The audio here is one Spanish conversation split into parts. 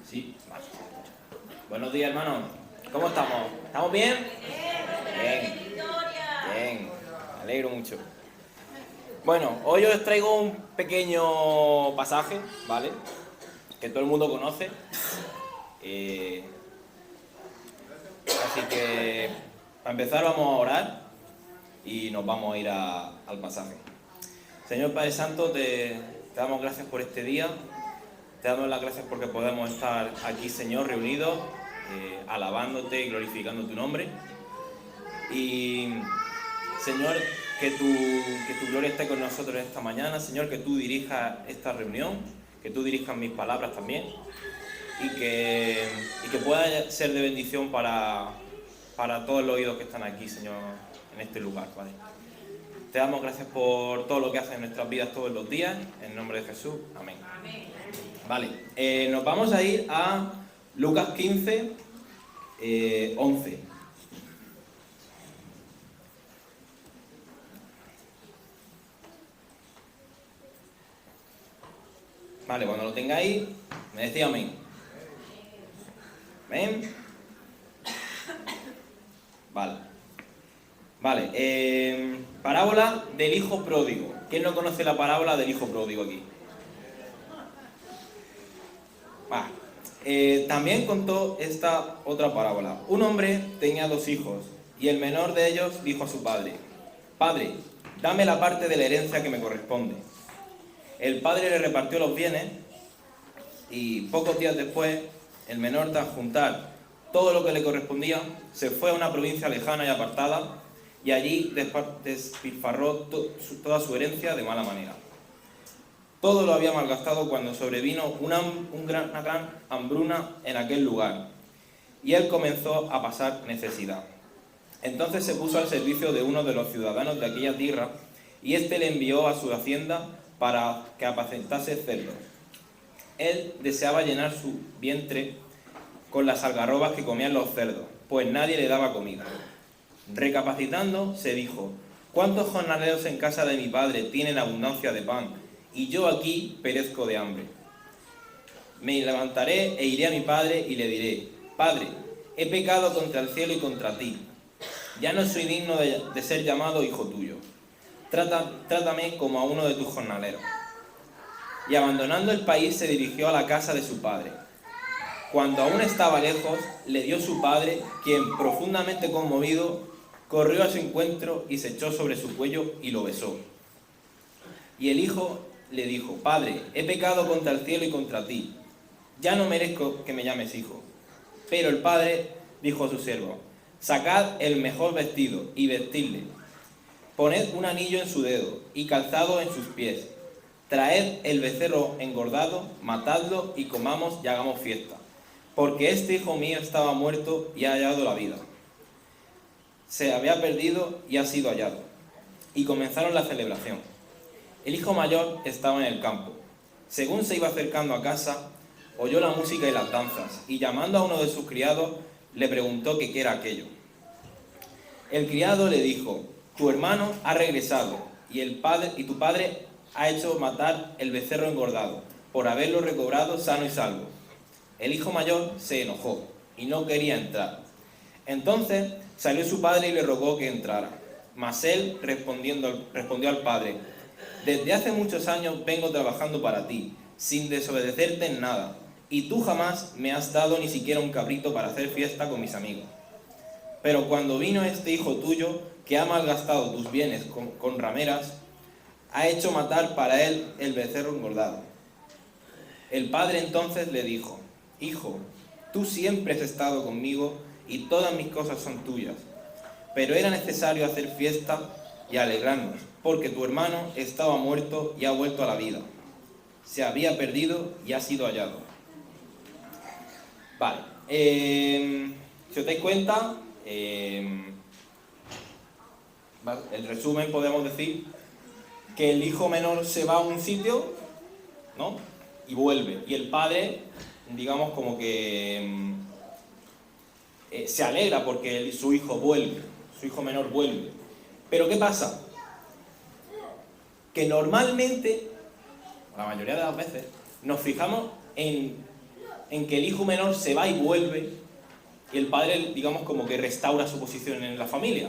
Sí, vale. Buenos días, hermanos. ¿Cómo estamos? ¿Estamos bien? Bien. Bien. Me alegro mucho. Bueno, hoy os traigo un pequeño pasaje, ¿vale? Que todo el mundo conoce. Así que, para empezar, vamos a orar y nos vamos a ir al pasaje. Señor Padre Santo, te damos gracias por este día. Te damos las gracias porque podemos estar aquí, Señor, reunidos, alabándote y glorificando tu nombre. Y, Señor, que tu gloria esté con nosotros esta mañana. Señor, que tú dirijas esta reunión, que tú dirijas mis palabras también. Y que pueda ser de bendición para todos los oídos que están aquí, Señor, en este lugar, ¿vale? Te damos gracias por todo lo que haces en nuestras vidas todos los días. En nombre de Jesús. Amén. Vale, nos vamos a ir a Lucas 15, 11. Vale, cuando lo tengáis, me decís amén. ¿Amén? Vale, parábola del hijo pródigo. ¿Quién no conoce la parábola del hijo pródigo aquí? También contó esta otra parábola. Un hombre tenía 2 hijos, y el menor de ellos dijo a su padre: Padre, dame la parte de la herencia que me corresponde. El padre le repartió los bienes, y pocos días después, el menor, tras juntar todo lo que le correspondía, se fue a una provincia lejana y apartada, y allí despilfarró toda su herencia de mala manera. Todo lo había malgastado cuando sobrevino una gran hambruna en aquel lugar, y él comenzó a pasar necesidad. Entonces se puso al servicio de uno de los ciudadanos de aquella tierra, y éste le envió a su hacienda para que apacentase cerdos. Él deseaba llenar su vientre con las algarrobas que comían los cerdos, pues nadie le daba comida. Recapacitando, se dijo: ¿Cuántos jornaleros en casa de mi padre tienen abundancia de pan, y yo aquí perezco de hambre? Me levantaré e iré a mi padre y le diré: Padre, he pecado contra el cielo y contra ti. Ya no soy digno de ser llamado hijo tuyo. Trátame como a uno de tus jornaleros. Y abandonando el país, se dirigió a la casa de su padre. Cuando aún estaba lejos, le dio su padre, quien, profundamente conmovido, corrió a su encuentro y se echó sobre su cuello y lo besó. Y el hijo le dijo: Padre, he pecado contra el cielo y contra ti. Ya no merezco que me llames hijo. Pero el padre dijo a su siervo: Sacad el mejor vestido y vestidle. Poned un anillo en su dedo y calzado en sus pies. Traed el becerro engordado, matadlo y comamos y hagamos fiesta. Porque este hijo mío estaba muerto y ha hallado la vida. Se había perdido y ha sido hallado. Y comenzaron la celebración. El hijo mayor estaba en el campo. Según se iba acercando a casa, oyó la música y las danzas, y llamando a uno de sus criados, le preguntó qué era aquello. El criado le dijo: Tu hermano ha regresado, y tu padre ha hecho matar el becerro engordado, por haberlo recobrado sano y salvo. El hijo mayor se enojó y no quería entrar. Entonces salió su padre y le rogó que entrara. Mas él respondió al padre: Desde hace muchos años vengo trabajando para ti, sin desobedecerte en nada, y tú jamás me has dado ni siquiera un cabrito para hacer fiesta con mis amigos. Pero cuando vino este hijo tuyo, que ha malgastado tus bienes con rameras, ha hecho matar para él el becerro engordado. El padre entonces le dijo: Hijo, tú siempre has estado conmigo y todas mis cosas son tuyas. Pero era necesario hacer fiesta y alegrarnos, porque tu hermano estaba muerto y ha vuelto a la vida. Se había perdido y ha sido hallado. Vale. Si os dais cuenta, el resumen podemos decir que el hijo menor se va a un sitio, ¿no?, y vuelve. Y el padre, digamos, como que se alegra porque su hijo vuelve, su hijo menor vuelve. Pero ¿qué pasa? Que normalmente, la mayoría de las veces, nos fijamos en en que el hijo menor se va y vuelve y el padre, digamos, como que restaura su posición en la familia.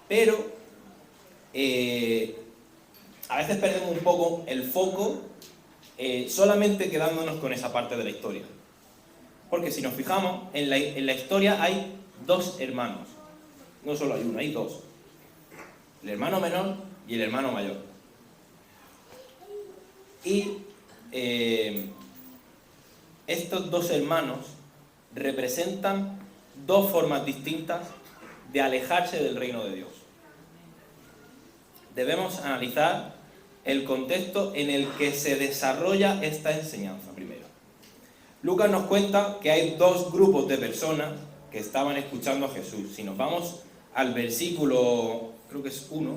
Pero a veces perdemos un poco el foco solamente quedándonos con esa parte de la historia. Porque si nos fijamos, en la historia hay dos hermanos. No solo hay uno, hay dos. El hermano menor y el hermano mayor. Y estos dos hermanos representan dos formas distintas de alejarse del reino de Dios. Debemos analizar el contexto en el que se desarrolla esta enseñanza primero. Lucas nos cuenta que hay dos grupos de personas que estaban escuchando a Jesús. Si nos vamos al versículo, creo que es 1,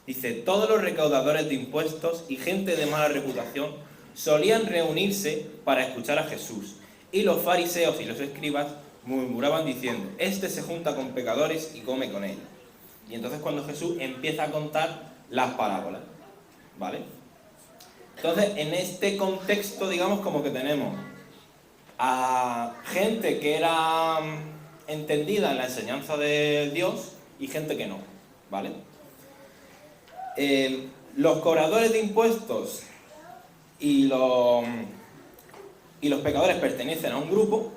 dice: todos los recaudadores de impuestos y gente de mala reputación solían reunirse para escuchar a Jesús, y los fariseos y los escribas murmuraban diciendo: este se junta con pecadores y come con ellos. Y entonces cuando Jesús empieza a contar las parábolas, ¿vale? Entonces, en este contexto, digamos, como que tenemos a gente que era entendida en la enseñanza de Dios y gente que no, ¿vale? Los cobradores de impuestos y los pecadores pertenecen a un grupo,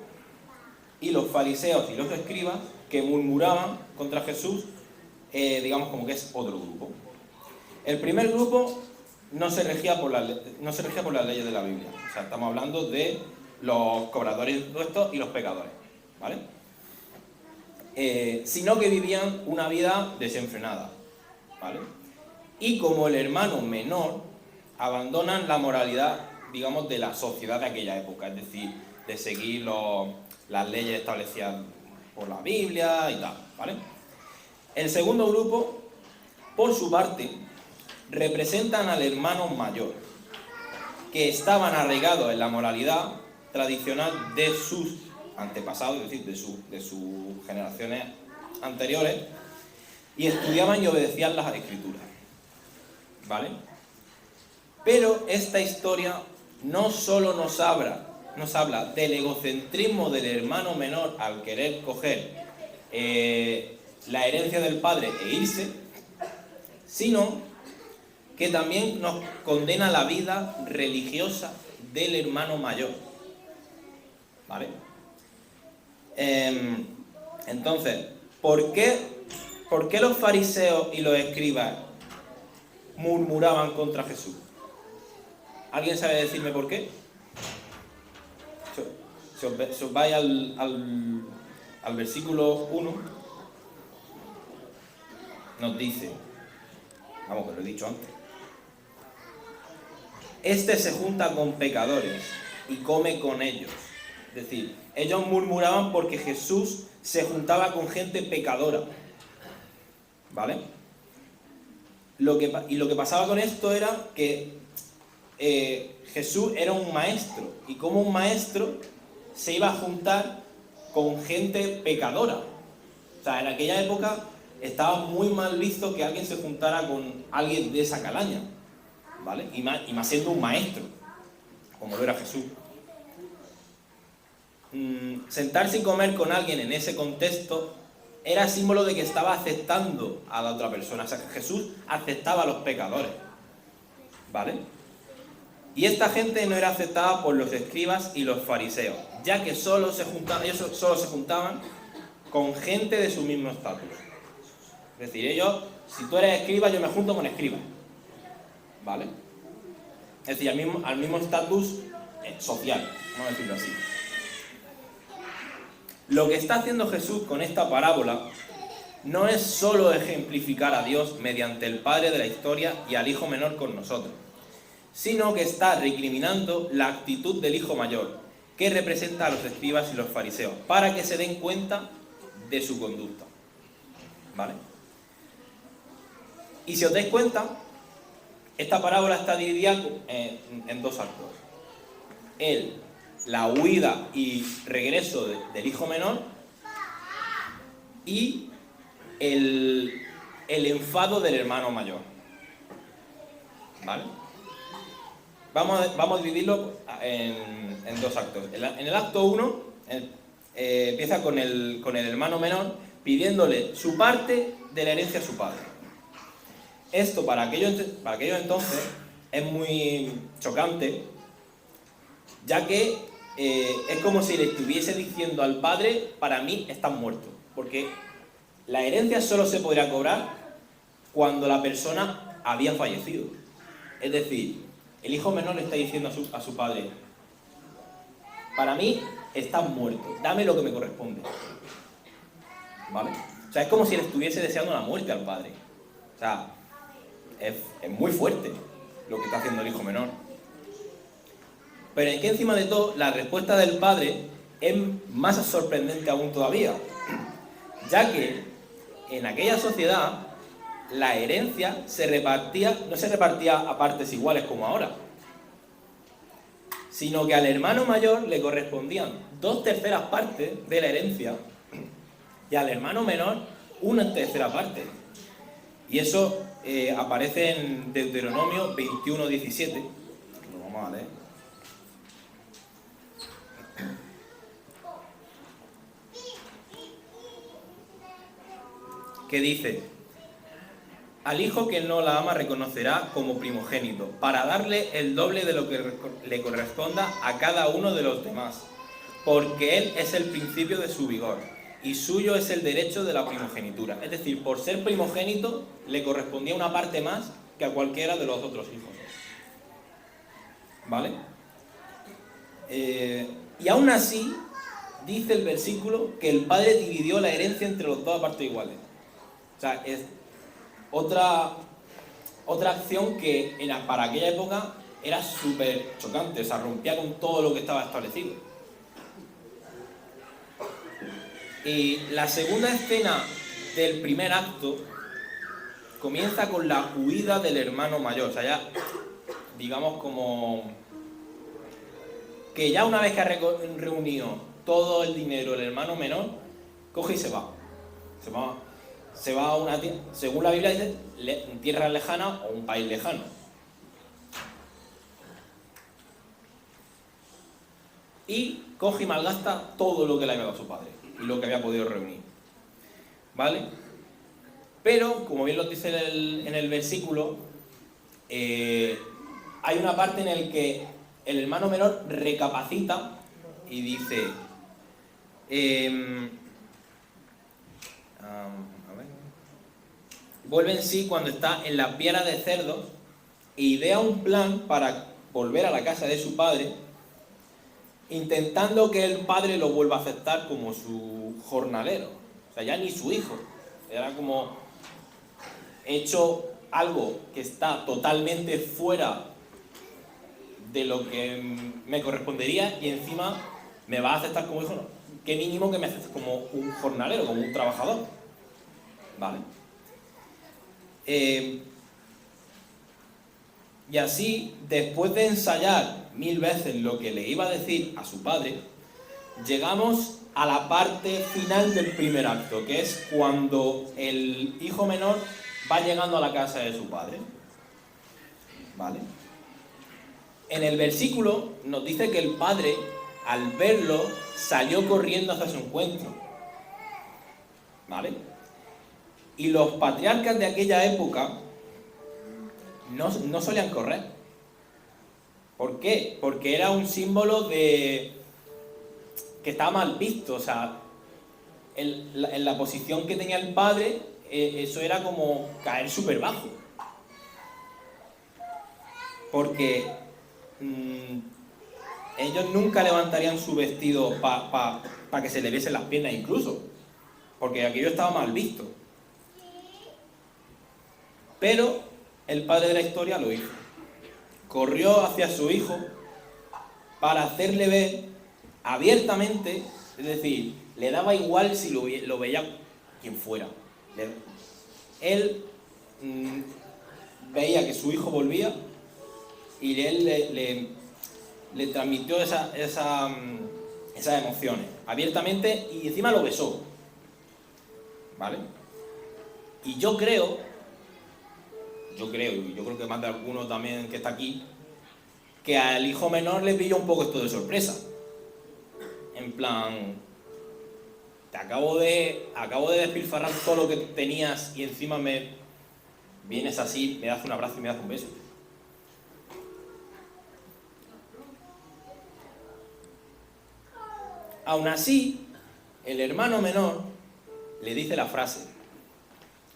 y los fariseos y los escribas que murmuraban contra Jesús, digamos como que es otro grupo. El primer grupo no se regía por las leyes de la Biblia. O sea, estamos hablando de los cobradores de impuestos y los pecadores, ¿vale? Sino que vivían una vida desenfrenada, ¿vale? Y como el hermano menor, abandonan la moralidad, digamos, de la sociedad de aquella época, es decir, de seguir las leyes establecidas por la Biblia y tal, ¿vale? El segundo grupo, por su parte, representan al hermano mayor, que estaban arraigados en la moralidad tradicional de sus antepasados, es decir, de sus generaciones anteriores, y estudiaban y obedecían las escrituras, ¿vale? Pero esta historia no solo nos habla del egocentrismo del hermano menor al querer coger la herencia del padre e irse, sino que también nos condena a la vida religiosa del hermano mayor, ¿vale? Entonces, ¿por qué los fariseos y los escribas murmuraban contra Jesús? ¿Alguien sabe decirme por qué? Si os vais al versículo 1, nos dice, vamos, que lo he dicho antes: este se junta con pecadores y come con ellos. Es decir, ellos murmuraban porque Jesús se juntaba con gente pecadora, ¿vale? Lo que pasaba con esto era que Jesús era un maestro, y como un maestro se iba a juntar con gente pecadora. O sea, en aquella época estaba muy mal visto que alguien se juntara con alguien de esa calaña, ¿vale? Y más siendo un maestro, como lo era Jesús. Sentarse y comer con alguien en ese contexto era símbolo de que estaba aceptando a la otra persona. O sea, que Jesús aceptaba a los pecadores, ¿vale? Y esta gente no era aceptada por los escribas y los fariseos, ya que ellos solo se juntaban con gente de su mismo estatus. Es decir, si tú eres escriba, yo me junto con escriba, ¿vale? Es decir, al mismo estatus social, vamos a decirlo así. Lo que está haciendo Jesús con esta parábola no es solo ejemplificar a Dios mediante el padre de la historia y al hijo menor con nosotros, sino que está recriminando la actitud del hijo mayor, que representa a los escribas y los fariseos, para que se den cuenta de su conducta, ¿vale? Y si os dais cuenta, esta parábola está dividida en dos actos. La huida y regreso del hijo menor, y el enfado del hermano mayor, ¿vale? Vamos a dividirlo en dos actos. En el acto 1 empieza con el hermano menor pidiéndole su parte de la herencia a su padre. Esto para aquellos entonces es muy chocante, ya que es como si le estuviese diciendo al padre: para mí estás muerto, porque la herencia solo se podría cobrar cuando la persona había fallecido. Es decir, el hijo menor le está diciendo a su padre: para mí estás muerto, dame lo que me corresponde. ¿Vale? O sea, es como si le estuviese deseando la muerte al padre. O sea, es muy fuerte lo que está haciendo el hijo menor. Pero es que encima de todo, la respuesta del padre es más sorprendente aún todavía, ya que en aquella sociedad la herencia no se repartía a partes iguales como ahora, sino que al hermano mayor le correspondían 2/3 partes de la herencia y al hermano menor 1/3 parte. Y eso aparece en Deuteronomio 21:17. Lo vamos a leer. Que dice: al hijo que no la ama reconocerá como primogénito, para darle el doble de lo que le corresponda a cada uno de los demás, porque él es el principio de su vigor, y suyo es el derecho de la primogenitura. Es decir, por ser primogénito, le correspondía una parte más que a cualquiera de los otros hijos. ¿Vale? Y aún así, dice el versículo que el padre dividió la herencia entre los dos a partes iguales. O sea, es otra acción que para aquella época era súper chocante, o sea, rompía con todo lo que estaba establecido. Y la segunda escena del primer acto comienza con la huida del hermano mayor. O sea, ya, digamos, como que ya una vez que ha reunido todo el dinero el hermano menor, coge y se va. Se va a una tierra, según la Biblia dice, tierra lejana o un país lejano. Y coge y malgasta todo lo que le había dado su padre y lo que había podido reunir. ¿Vale? Pero, como bien lo dice en el versículo, hay una parte en la que el hermano menor recapacita y dice: vuelve en sí cuando está en la piara de cerdos e idea un plan para volver a la casa de su padre, intentando que el padre lo vuelva a aceptar como su jornalero. O sea, ya ni su hijo. Era como: he hecho algo que está totalmente fuera de lo que me correspondería y encima me va a aceptar como hijo. Qué mínimo que me aceptes como un jornalero, como un trabajador. ¿Vale? Y así, después de ensayar 1000 veces lo que le iba a decir a su padre, llegamos a la parte final del primer acto, que es cuando el hijo menor va llegando a la casa de su padre. ¿Vale? En el versículo nos dice que el padre, al verlo, salió corriendo hacia su encuentro. ¿Vale? Y los patriarcas de aquella época no solían correr. ¿Por qué? Porque era un símbolo de que estaba mal visto. O sea, en la posición que tenía el padre, eso era como caer súper bajo. Porque ellos nunca levantarían su vestido para que se le viesen las piernas incluso, porque aquello estaba mal visto. Pero el padre de la historia lo hizo. Corrió hacia su hijo para hacerle ver abiertamente, es decir, le daba igual si lo veía quien fuera. Él veía que su hijo volvía y él le transmitió esas emociones abiertamente y encima lo besó. ¿Vale? Y yo creo, y yo creo que más de alguno también que está aquí, que al hijo menor le pilló un poco esto de sorpresa. En plan, te acabo de despilfarrar todo lo que tenías y encima me vienes así, me das un abrazo y me das un beso. Aún así, el hermano menor le dice la frase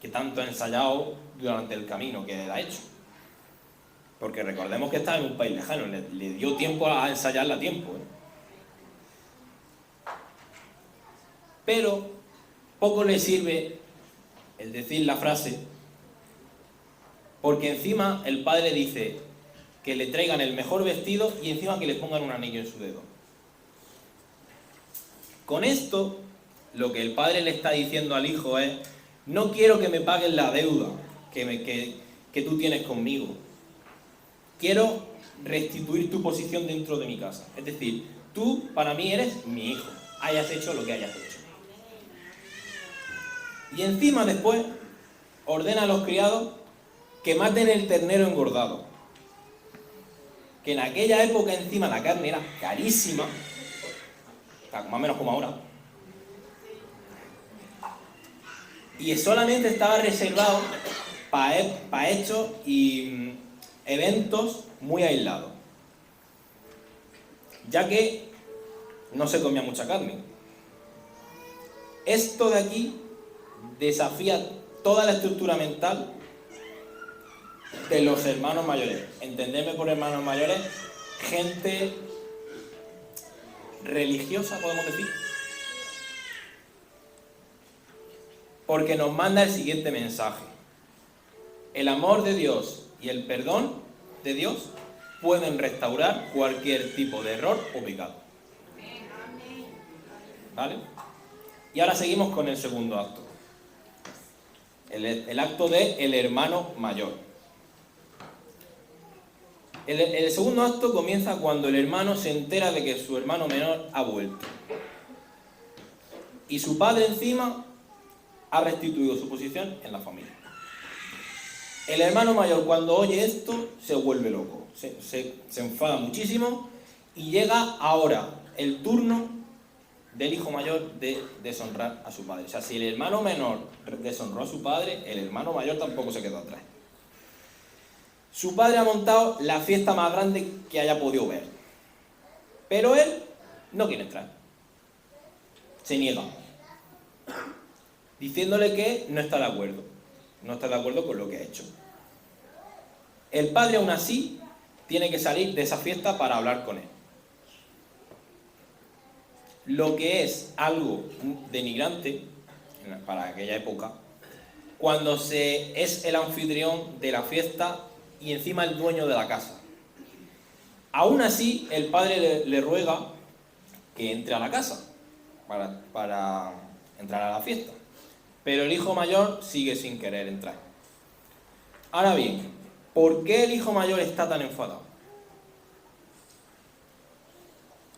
que tanto ha ensayado durante el camino que él ha hecho. Porque recordemos que estaba en un país lejano, le dio tiempo a ensayarla a tiempo, ¿eh? Pero poco le sirve el decir la frase, porque encima el padre dice que le traigan el mejor vestido y encima que le pongan un anillo en su dedo. Con esto, lo que el padre le está diciendo al hijo es: no quiero que me pagues la deuda que tú tienes conmigo. Quiero restituir tu posición dentro de mi casa. Es decir, tú para mí eres mi hijo, hayas hecho lo que hayas hecho. Y encima después ordena a los criados que maten el ternero engordado. Que en aquella época encima la carne era carísima, más o menos como ahora. Y solamente estaba reservado para hechos y eventos muy aislados, ya que no se comía mucha carne. Esto de aquí desafía toda la estructura mental de los hermanos mayores. Entendedme por hermanos mayores, gente religiosa, podemos decir. Porque nos manda el siguiente mensaje: el amor de Dios y el perdón de Dios pueden restaurar cualquier tipo de error o pecado. ¿Vale? Y ahora seguimos con el segundo acto. El acto del hermano mayor. El segundo acto comienza cuando el hermano se entera de que su hermano menor ha vuelto. Y su padre encima ha restituido su posición en la familia. El hermano mayor, cuando oye esto, se vuelve loco, se enfada muchísimo, y llega ahora el turno del hijo mayor de deshonrar a su padre. O sea, si el hermano menor deshonró a su padre, el hermano mayor tampoco se quedó atrás. Su padre ha montado la fiesta más grande que haya podido ver, pero él no quiere entrar. Se niega, diciéndole que no está de acuerdo con lo que ha hecho. El padre aún así tiene que salir de esa fiesta para hablar con él. Lo que es algo denigrante para aquella época, cuando se es el anfitrión de la fiesta y encima el dueño de la casa. Aún así, el padre le ruega que entre a la casa para entrar a la fiesta. Pero el hijo mayor sigue sin querer entrar. Ahora bien, ¿por qué el hijo mayor está tan enfadado?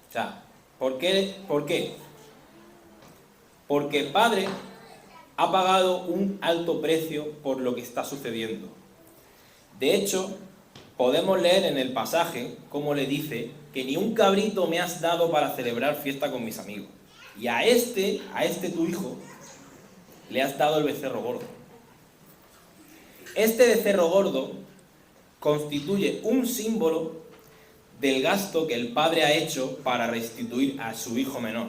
O sea, ¿por qué? Porque el padre ha pagado un alto precio por lo que está sucediendo. De hecho, podemos leer en el pasaje cómo le dice que ni un cabrito me has dado para celebrar fiesta con mis amigos. Y a este tu hijo, le has dado el becerro gordo. Este becerro gordo constituye un símbolo del gasto que el padre ha hecho para restituir a su hijo menor.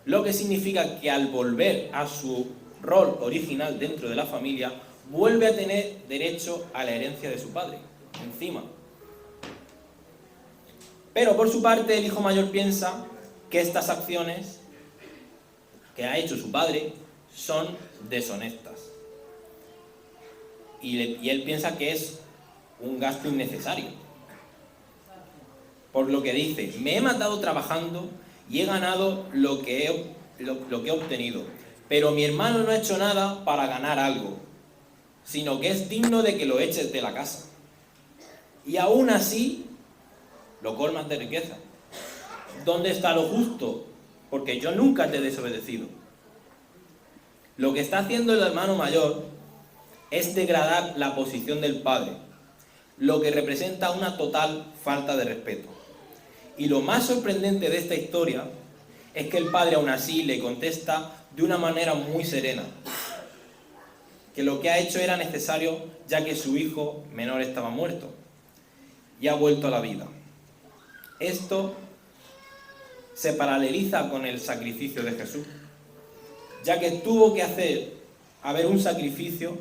Lo que significa que al volver a su rol original dentro de la familia, vuelve a tener derecho a la herencia de su padre, encima. Pero por su parte, el hijo mayor piensa que estas acciones que ha hecho su padre son deshonestas. Y él piensa que es un gasto innecesario. Por lo que dice: me he matado trabajando y he ganado lo que he obtenido. Pero mi hermano no ha hecho nada para ganar algo, sino que es digno de que lo eches de la casa. Y aún así, lo colmas de riqueza. ¿Dónde está lo justo? Porque yo nunca te he desobedecido. Lo que está haciendo el hermano mayor es degradar la posición del padre, lo que representa una total falta de respeto. Y lo más sorprendente de esta historia es que el padre aún así le contesta de una manera muy serena, que lo que ha hecho era necesario ya que su hijo menor estaba muerto y ha vuelto a la vida. Esto se paraleliza con el sacrificio de Jesús, ya que tuvo que haber un sacrificio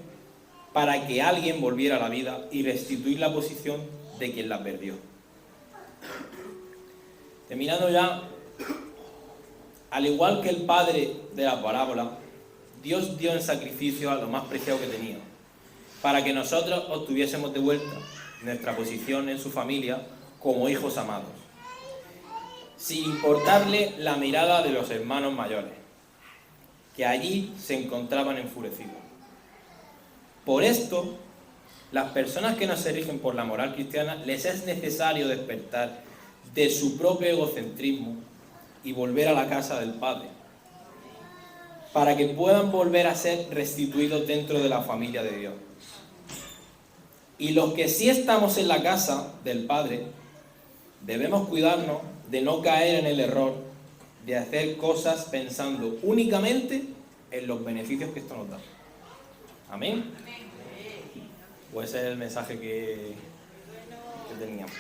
para que alguien volviera a la vida y restituir la posición de quien la perdió. Terminando ya, al igual que el padre de la parábola, Dios dio en sacrificio a lo más preciado que tenía, para que nosotros obtuviésemos de vuelta nuestra posición en su familia como hijos amados, sin importarle la mirada de los hermanos mayores, que allí se encontraban enfurecidos. Por esto, las personas que no se rigen por la moral cristiana les es necesario despertar de su propio egocentrismo y volver a la casa del Padre, para que puedan volver a ser restituidos dentro de la familia de Dios. Y los que sí estamos en la casa del Padre, debemos cuidarnos de no caer en el error de hacer cosas pensando únicamente en los beneficios que esto nos da. ¿Amén? Pues ese es el mensaje que teníamos.